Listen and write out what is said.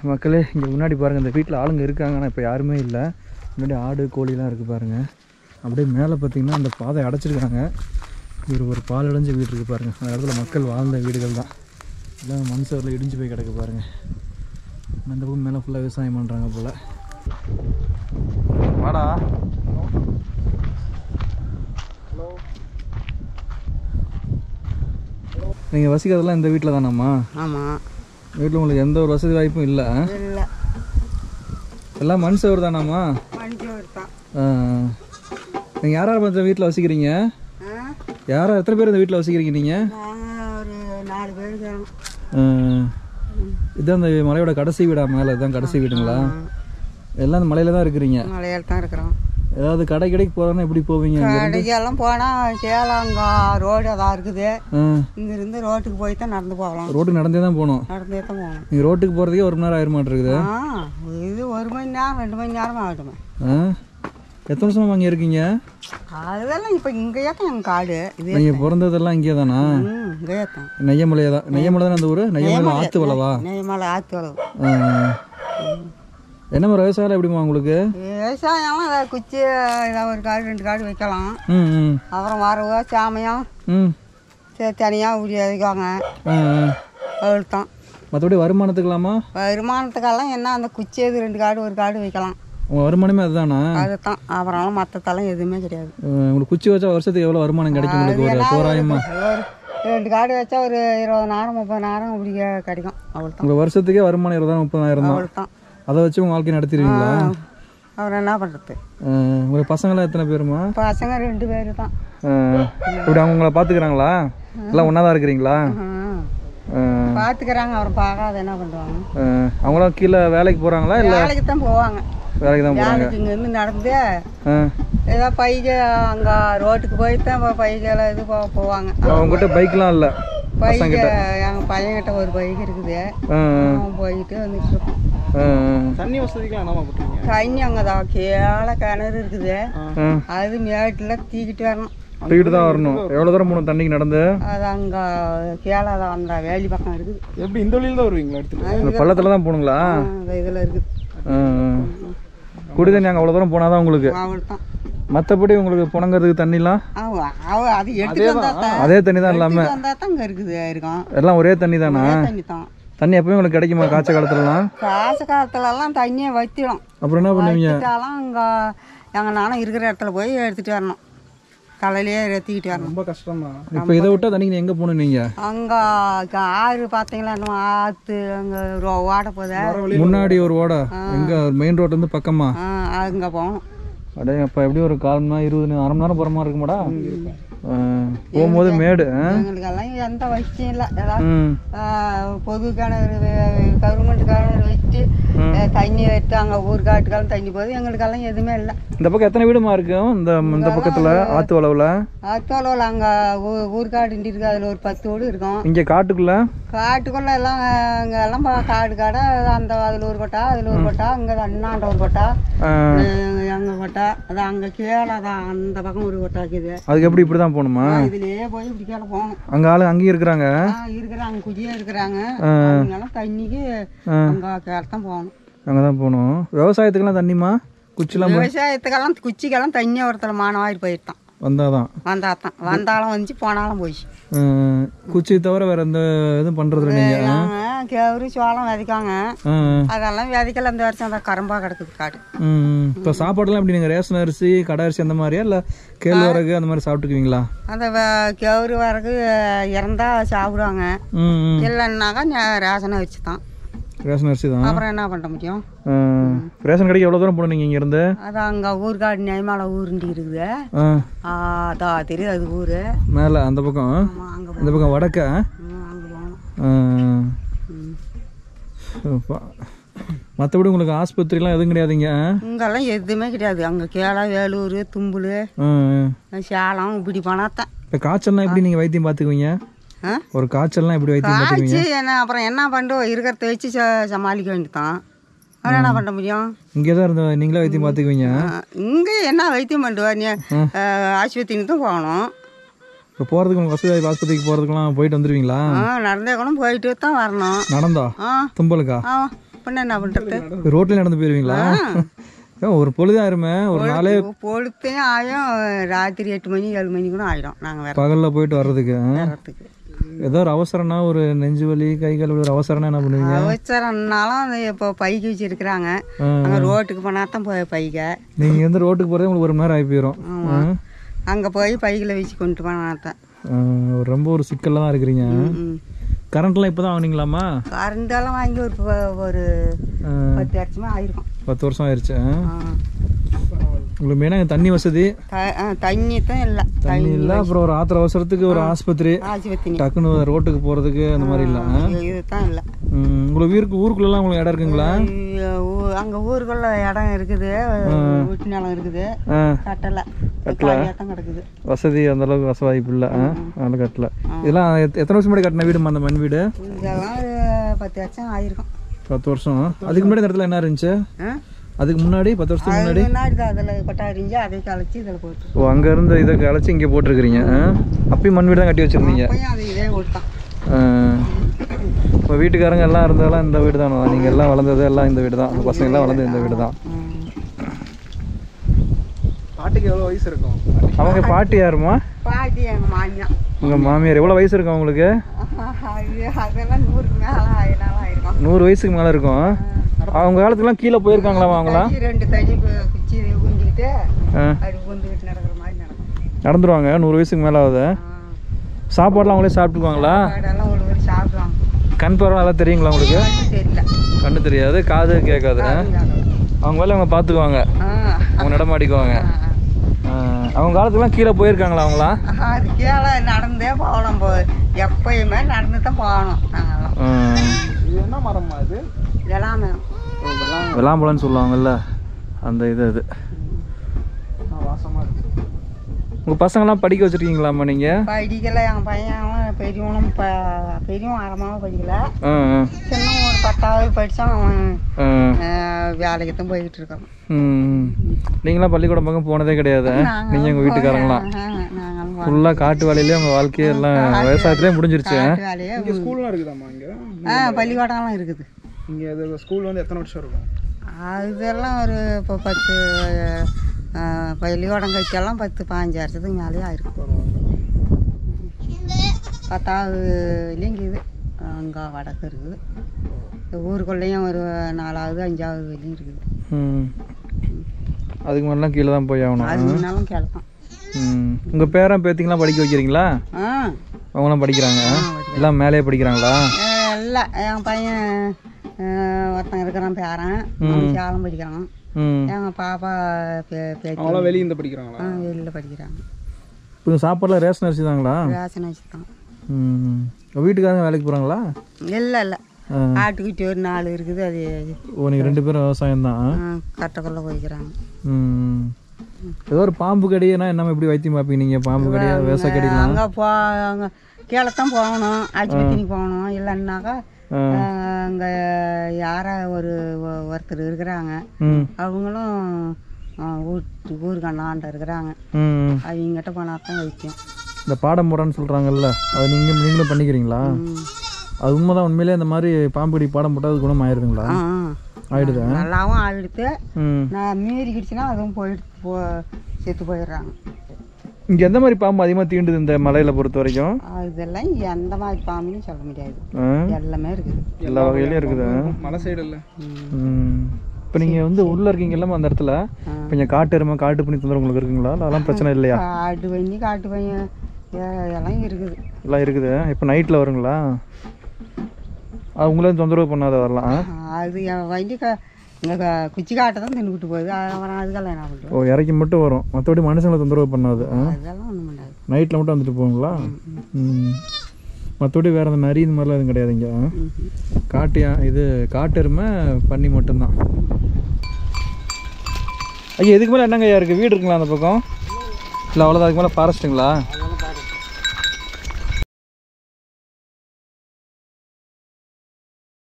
மக்களே இங்கே முன்னாடி பாருங்கள், இந்த வீட்டில் ஆளுங்க இருக்காங்க, ஆனால் இப்போ யாருமே இல்லை. முன்னாடி ஆடு கோழிலாம் இருக்குது பாருங்கள். அப்படியே மேலே பார்த்திங்கன்னா அந்த பாதை அடைச்சிருக்காங்க. ஒரு பால் அடைஞ்ச வீடு இருக்குது பாருங்கள். அந்த இடத்துல மக்கள் வாழ்ந்த வீடுகள் தான். எல்லாம் மண் சவரில் இடிஞ்சு போய் கிடக்கு பாருங்கள். அந்த பக்கம் மேலே ஃபுல்லாக விவசாயம் பண்ணுறாங்க போல். வாடா. நீங்கள் வசிக்கிறதெல்லாம் இந்த வீட்டில் தானாம்மா? ஆமாம். வீட்டில் உங்களுக்கு எந்த ஒரு வசதி வாய்ப்பும் இல்லை? இல்லை, எல்லாம் மண் சவர் தானாம்மா? நீங்கள் யார் யார் இந்த வீட்டில் வசிக்கிறீங்க? எத்தனை பேர் இந்த வீட்டில் வசிக்கிறீங்க நீங்கள்? ஒரு 4 பேர். இதுதான் இந்த மலையோட கடைசி வீடா? மேலே இதுதான் கடைசி வீடுங்களா? எல்லாம் இந்த மலையில தான் இருக்கிறீங்க? மலையில தான் இருக்கிறோம். ஏதாவது கடைக்கு போகிறோன்னா எப்படி போவீங்க? கடைக்கெல்லாம் போனால் சேலங்க ரோடு அதான் இருக்குது. இங்கேருந்து ரோட்டுக்கு போய் தான் நடந்து போகலாம். ரோட்டுக்கு நடந்தே தான் போகணும்? நடந்தே தான் போகணும். நீங்கள் ரோட்டுக்கு போகிறதுக்கே 1 மணி நேரம் ஆயிர மாட்டேருக்குது? இது 1 மணி நேரம் 2 மணி நேரம் ஆகட்டுமே. எத்தனை வருஷமா அங்கே இருக்கீங்க? அதெல்லாம் இப்போ இங்கேயே தான் எங்கள் காடு. இது நீங்கள் பிறந்ததெல்லாம் இங்கே தானா? இங்கேயே தான். நெய்யமலையா தான்? நெய்யமலை தானே அந்த ஊர்? நெய்யமலை ஆற்று வளவா? நெய்யமலை ஆற்று வளவு. என்ன மாதிரி விவசாயம் எப்படிமா உங்களுக்கு? விவசாயம்லாம் ஏதாவது குச்சி ஏதாவது 1 காடு 2 காடு வைக்கலாம். அப்புறம் வரவு சாமையம் தனியாக ஊடி வைக்காங்க. அவ்வளோதான். மற்றபடி வருமானத்துக்கலாமா? வருமானத்துக்கெல்லாம் என்ன அந்த குச்சி எது 2 காடு 1 காடு வைக்கலாம். உங்கள் வருமானமே அதுதானா? அதுதான். அப்புறம் மற்றதெல்லாம் எதுவுமே கிடையாது. உங்களுக்கு குச்சி வச்சா வருஷத்துக்கு எவ்வளோ வருமானம் கிடைக்கும் உங்களுக்கு? ஒரு தோராயமா 2 காடு வச்சா ஒரு 20,000 30,000 அப்படி கிடைக்கும். அவ்வளோதான். உங்கள் வருஷத்துக்கே வருமானம் 20,000 30,000 தான்? அவ்வளோதான். அதை வச்சு உங்கள் வாழ்க்கை நடத்திடுவீங்களா? அப்புறம் என்ன பண்ணுறது? உங்களுக்கு பசங்களாம் எத்தனை பேருமா? பசங்க 2 பேர் தான். இப்படி அவங்க உங்களை பார்த்துக்கிறாங்களா? எல்லாம் ஒன்றா தான் இருக்கிறீங்களா? பார்த்துக்கிறாங்க. அப்புறம் பார்க்காத என்ன பண்ணுவாங்க? அவங்களாம் கீழே வேலைக்கு போகிறாங்களா? இல்லை வேலைக்கு தான் போவாங்க. வேலைக்கு தான் போகிறாங்க. இங்கேருந்து நடந்து ஏதோ பைக்கு அங்கே ரோட்டுக்கு போய் தான் பைக்கெல்லாம் இது போவாங்க. அவங்ககிட்ட பைக்லாம் இல்லை? பைக்கு எங்கள் பையன்கிட்ட ஒரு பைக் இருக்குது. போயிட்டு வந்துட்டு இருக்கோம். தண்ணி வசதிக்கெல்லாம் என்னமா போட்டுருக்கீங்க? தண்ணி அங்கே தான் கீழே கிணறு இருக்குது. அது மேட்டில் தூக்கிட்டு வரணும். தூக்கிட்டு தான் வரணும்? எவ்வளோ தூரம் போகணும் தண்ணிக்கு நடந்து? அது அங்கே கீழே தான் அந்த வேலி பக்கம் இருக்குது. எப்படி இந்த வழியில் தான் வருவீங்களா? எடுத்து பள்ளத்தில் தான் போகணுங்களா? இதில் இருக்குது. குடி தண்ணி அங்கே அவ்வளோ தூரம் போனால் தான் உங்களுக்கு? அவ்வளோதான். மற்றபடி உங்களுக்கு புணங்கிறதுக்கு தண்ணிலாம் அது எடுத்து அதே தண்ணி தான்? இல்லாமல் அங்கே இருக்குது இருக்கும். எல்லாம் ஒரே தண்ணி தானா? தண்ணி தான். தண்ணி எப்பவும் உங்களுக்கு கிடைக்குமா காய்ச்ச காலத்துலலாம்? காய்ச்ச காலத்துலலாம் தண்ணியை வற்றிடும். அப்புறம் என்ன பண்ணுவீங்க? அங்கே எங்கள் நானும் இருக்கிற இடத்துல போய் எடுத்துகிட்டு வரணும். தலையிலேயே ஏற்றிக்கிட்டு வரணும். ரொம்ப கஷ்டம் தான். இப்போ இதை விட்டால் தண்ணிக்கு எங்கே போகணும் நீங்கள்? அங்கே ஆறு பார்த்தீங்களா? இன்னும் ஆற்று அங்கே ஓட போதே முன்னாடி ஒரு ஓடை எங்கே? மெயின் ரோட்லேருந்து பக்கமா? அங்கே போகணும். அப்படியே அப்போ எப்படி ஒரு 1/4 மணி நேரம் 20 அரை மணி நேரம் போகிற மாதிரி இருக்குமாடா? போகும்போது மேடு. எங்களுக்கெல்லாம் எந்த வசதியும் இல்லை. ஏதாவது பொது கிணறு கவர்மெண்ட் கிணறு வச்சு தண்ணி எடுத்து அங்கே ஊர்காட்டுக்கெல்லாம் தண்ணி போகுது. எங்களுக்கெல்லாம் எதுவுமே இல்லை. இந்த பக்கம் எத்தனை வீடுமா இருக்கும்? இந்த பக்கத்தில் ஆற்று வளவில்? ஆற்று வளவில் அங்கே ஊர்காடு இருக்குது. அதில் ஒரு 10 வீடு இருக்கும். இங்கே காட்டுக்குள்ளே எல்லாம் அங்கே எல்லாம் காடு காடை அந்த அதில் ஒரு கொட்டா அதில் ஒரு கொட்டா அங்கே அண்ணாண்ட ஒரு கொட்டா எங்கள் கொட்டா அது அங்கே கீழே தான் அந்த பக்கம் ஒரு கொட்டா இருக்குது. அதுக்கு எப்படி இப்படி தான் போகணுமா? இதுலயே போய் இப்படி கீழே போகணும். அங்கே ஆளு அங்கேயும் இருக்கிறாங்க? இருக்கிறாங்க. குடியே இருக்கிறாங்க. அவங்கெல்லாம் தண்ணிக்கு அங்கே கீழே தான் போகணும். அங்கே தான் போகணும். விவசாயத்துக்கெல்லாம் தண்ணிமா? குச்சிலாம் விவசாயத்துக்கெல்லாம் குச்சிக்கெல்லாம் தண்ணி ஒருத்தர் மானவாயிட்டு போயிட்டான். வந்தாலும் வந்து போனாலும் போயிடுச்சு. குச்சி தவிர வேற எந்த இதுவும் பண்றது இல்லைங்க? கேவரு சோளம் விதைக்காங்க. அதெல்லாம் விதைக்கல. இந்த வருஷம் அந்த கரும்பா கிடக்குது காடு. இப்போ சாப்பாடுலாம் எப்படி? நீங்கள் ரேஷன் அரிசி கடை அரிசி அந்த மாதிரியா இல்லை கேழ்வரகு அந்த மாதிரி சாப்பிட்டுக்குவீங்களா? அந்த கேவரு வரகு இறந்தா சாப்பிடுவாங்க. இல்லைன்னாக்கா ரேஷனை வச்சு தான். ரேஷன் அரிசி தான். அப்புறம் என்ன பண்ண முடியும்? ரேஷன் கடைக்கு எவ்வளோ தூரம் போகணும் நீங்கள் இங்கேருந்து? அது அங்கே ஊர்காடு நெய்மாலை ஊருண்டி இருக்குது. அதான் தெரியுது. அது ஊர் மேலே அந்த பக்கம். இந்த பக்கம் வடக்க. மற்றபடி உங்களுக்கு ஆஸ்பத்திரிலாம் எதுவும் கிடையாதுங்க? இங்கெல்லாம் எதுவுமே கிடையாது. அங்கே கேளா வேலூர் தும்புல் சேலம் இப்படி போனாத்தான். இப்போ காய்ச்சல்லாம் எப்படி நீங்கள் வைத்தியம் பார்த்துக்குவீங்க? ஒரு காய்ச்சல்லாம் எப்படி வைத்தியம் பார்த்துக்குவீங்க? என்ன அப்புறம் என்ன பண்ணுறோம்? இருக்கிறத வச்சு சமாளிக்க வேண்டியதான். அப்புறம் என்ன பண்ண முடியும்? இங்கே தான் இருந்து நீங்களே வைத்தியம் பார்த்துக்குவீங்க? இங்கே என்ன வைத்தியம் பண்ணுவா? நீ ஆஸ்பத்திரிக்கு தான் போகணும். இப்போ போகிறதுக்கு உங்களுக்கு வசதி ஆஸ்பத்திரிக்கு போகிறதுக்குலாம் போயிட்டு வந்துடுவீங்களா? நடந்தே கூட போயிட்டு தான் வரணும். நடந்தா? தும்பலுக்கா? பின்ன என்ன பண்ணுறது? ரோட்லேயே நடந்து போயிடுவீங்களா? ஒரு பொழுதாயிருமே, ஒரு நாளே பொழுத்தையும் ஆயும். ராத்திரி 8 மணி 7 மணி கூட ஆயிடும். நாங்கள் பகலில் போயிட்டு வர்றதுக்கு. ஏதோ ஒரு அவசரம்னா, ஒரு நெஞ்சு வலி கை கால் ஒரு அவசரம்னா என்ன பண்ணுவீங்க? அவசரம்னாலும் இப்போ பைக்கு வச்சுருக்குறாங்க. அங்கே ரோட்டுக்கு போனால் தான் பைக்க. நீங்கள் வந்து ரோட்டுக்கு போகிறதே உங்களுக்கு 1 மணி நேரம் ஆகி போயிடும். அங்கே போய் பைக்கில் வச்சு கொண்டு போனால் தான். ரொம்ப ஒரு சிக்கலில் தான் இருக்கிறீங்க. கரண்ட்லாம் இப்போ தான் வாங்கினீங்களாம்மா? கரண்டெல்லாம் வாங்கி ஒரு 10 வருஷமாக ஆயிருக்கும். 10 வருஷம் ஆயிடுச்சு. உங்களுக்கு மெயினாக தண்ணி வசதி? தண்ணி தான் இல்லை. தண்ணி இல்லை. அப்புறம் ஒரு ஆத்திர அவசரத்துக்கு ஒரு ஆஸ்பத்திரி டக்குன்னு ரோட்டுக்கு போகிறதுக்கு அந்த மாதிரி இல்லை. இதுதான் இல்லை. உங்களுக்கு ஊருக்குள்ளலாம் உங்களுக்கு இடம் இருக்குங்களா? அங்கே ஊருக்குள்ள இடம் இருக்குது, வீட்டு நிலம் இருக்குது. கட்டலை தான் கிடக்குது. வசதி அந்த அளவுக்கு வசதி வாய்ப்பு இல்லை. அதனால கட்டலை. இதெல்லாம் எத்தனை வருஷம் முன்னாடி கட்டின வீடுமா அந்த மண் வீடு? இதெல்லாம் ஒரு 10 வருஷம் ஆயிருக்கும். 10 வருஷம். அதுக்கு முன்னாடி இந்த இடத்துல என்ன இருந்துச்சு? அதுக்கு முன்னாடி 10 வருஷத்துக்கு முன்னாடி தான் அதில் கொட்டா இருந்துச்சு. அதை கலைச்சி இதில் போட்டு. அங்கே இருந்து இதை கலைச்சி இங்கே போட்டிருக்கிறீங்க. அப்பயும் மண் வீடு தான் கட்டி வச்சுருந்தீங்க? அது இதே ஓட்டான். இப்போ வீட்டுக்காரங்க எல்லாம் இருந்தாலும் இந்த வீடு தானே? நீங்கள் எல்லாம் வளர்ந்தது எல்லாம் இந்த வீடு தான்? பசங்க எல்லாம் வளர்ந்தது இந்த வீடு தான்? பாட்டிக்கு எவ்வளோ வயசு இருக்கும்? அவங்க பாட்டி யாருமா? பாட்டி எங்கள் மாமியார். உங்கள் மாமியார் எவ்வளோ வயசு இருக்கும் அவங்களுக்கு? அதெல்லாம் 100க்கு மேலே ஆயிருக்கும். 100 வயசுக்கு மேலே இருக்கும். அவங்க காலத்துக்குலாம் கீழே போயிருக்காங்களாமா அவங்களாம்? 2 தடி குச்சி குஞ்சிக்கிட்டு அது குந்துக்கிட்டு நடக்கிற மாதிரி நடந்துருவாங்க. 100 வயசுக்கு மேலே ஆகுது. சாப்பாடுலாம் அவங்களே சாப்பிட்டுக்குவாங்களா? சாப்பாடெல்லாம் ஒரு வரி சாப்பிடுவாங்க. கண் பார்வை நல்லா தெரியுங்களா உங்களுக்கு? தெரியல. கண்ணு தெரியாது, காது கேட்காது. அவங்க வேலை அவங்க பார்த்துக்குவாங்க, அவங்க நடமாடிக்குவாங்க. அவங்க காலத்துக்குலாம் கீழே போயிருக்காங்களா அவங்களாம்? அது கீழே நடந்தே போகணும். எப்பயுமே நடந்து தான் போகணும். நாங்கெல்லாம் இது என்ன மரமா? இது விளாம்பழம்னு சொல்லுவாங்கல்ல, அந்த இது அது வாசமாக இருக்கு. உங்கள் பசங்களாம் படிக்க வச்சுருக்கீங்களாம்மா நீங்கள்? படிக்கலை. எங்கள் பையன் பெரியவனும் பெரியவன் அறமாக படிக்கல. சின்ன ஒரு 10வது படித்தான். அவன் வேலைக்கு தான் போய்கிட்டு இருக்கான். நீங்களாம் பள்ளிக்கூடம் பக்கம் போனதே கிடையாது? நீங்கள் உங்கள் வீட்டுக்காரங்களாம் ஃபுல்லாக காட்டு வேலையிலே உங்கள் வாழ்க்கையே எல்லாம் விவசாயத்துலேயே முடிஞ்சிருச்சு. ஸ்கூல்லாம் இருக்குதாம்மா இங்கே? பள்ளிக்கூடம்லாம் இருக்குது இங்கே. அது ஸ்கூல் வந்து எத்தனை வருஷம் இருக்கும்? அதெல்லாம் ஒரு இப்போ 10 பள்ளிக்கூடம் கட்டியெல்லாம் 10-15 வருஷத்துக்கு மேலேயே ஆயிருக்கும். 10வதுலேயும் இருக்குது. அங்கே வடக்கு இருக்குது. இந்த ஊருக்குள்ளேயும் ஒரு 4வது 5வது வரையும் இருக்குது. அதுக்கு முன்னெல்லாம் கீழே தான் போய் ஆகணும். அதுக்கு முன்னாலும் கீழே தான். உங்கள் பேரன் பேத்திங்களாம் படிக்க வைக்கிறீங்களா? அவங்களாம் படிக்கிறாங்க? எல்லாம் மேலேயே படிக்கிறாங்களா? இல்லை, என் பையன் ஒருத்தன் இருக்கிறான், பேரன் சேலம் படிக்கிறான். எங்கள் பாப்பா பேத்தி வெளியே படிக்கிறாங்களா? வெளியில் படிக்கிறாங்க. இப்போ சாப்பாடுலாம் ரேஷன் அரிசி தாங்களா? ரேஷன் அரிசி தான். வீட்டுக்காரங்க வேலைக்கு போகிறாங்களா? இல்லை இல்லை, ஆட்டுக்குட்டி ஒரு 4 இருக்குது. அது நீங்கள் 2 பேரும் விவசாயம் தான்? கட்டக்குள்ளே போய்க்கிறாங்க. ஏதோ ஒரு பாம்பு கடினா என்ன எப்படி வைத்தியம் பார்ப்பீங்க நீங்கள்? பாம்பு கடியா விவசாய கடிலாம்? அங்கே கீழே தான் போகணும், ஆஸ்பத்திரிக்கு போகணும். இல்லைன்னாக்கா அங்கே யாரா ஒருத்தர் இருக்கிறாங்க, அவங்களும் ஊருக்கண்ணாண்ட இருக்கிறாங்க. அவங்ககிட்ட போனால் தான் வைத்தியம். இந்த பாடம் போடான்னு சொல்கிறாங்கல்ல, அது நீங்களும் பண்ணிக்கிறீங்களா? அது உண்மைதான். உண்மையிலே இந்த மாதிரி பாம்பு கடி பாடம் போட்டால் அது குணம் ஆயிடுதுங்களா? ஆயிடுது, நல்லாவும் ஆயிடுது. நான் மீறிக்கிடுச்சுன்னா அதுவும் போயிட்டு செத்து போயிடுறாங்க. இங்கே எந்த மாதிரி பாம்பு அதிகமாக தீண்டுது இந்த மலையில் பொறுத்த வரைக்கும்? இதெல்லாம் எந்த மாதிரி பாம்புன்னு சொல்ல முடியாது. எல்லாமே இருக்குது, எல்லா வகையிலையும் இருக்குது. மலை சைடு இல்லை. இப்போ நீங்கள் வந்து உள்ளே இருக்கீங்கல்ல அந்த இடத்துல, இப்போ இங்கே காட்டு எருமை காட்டு பண்ணி தொந்தரவு உங்களுக்கு இருக்குங்களா? அதெல்லாம் பிரச்சனை இல்லையா? காட்டு பண்ணி காட்டு பையன் எல்லாம் இருக்குது. எல்லாம் இருக்குது. இப்போ நைட்டில் வருங்களா? அது உங்களே தொந்தரவு பண்ணாத வரலாம்? அது என் வண்டி இங்கே குச்சி காட்டை தான் தின்னுக்கிட்டு போகுது. அப்புறம் அதுக்கெல்லாம் என்ன பண்ணுறோம்? ஓ, இறக்கி மட்டும் வரும், மற்றபடி மனுஷங்களை தொந்தரவு பண்ணாது? அதெல்லாம் ஒன்றும் பண்ணாது. நைட்டில் மட்டும் வந்துட்டு போங்களா? மற்றபடி வேறு அந்த நரி இந்த மாதிரிலாம் எதுவும் கிடையாதுங்க? காட்டியா இது காட்டெருமை பண்ணி மட்டும்தான். ஐயா, இதுக்கு மேலே என்னங்க ஐயா இருக்குது? வீடு இருக்குங்களா அந்த பக்கம்? இல்லை அவ்வளோதான், அதுக்கு மேலே ஃபாரஸ்ட்டுங்களா?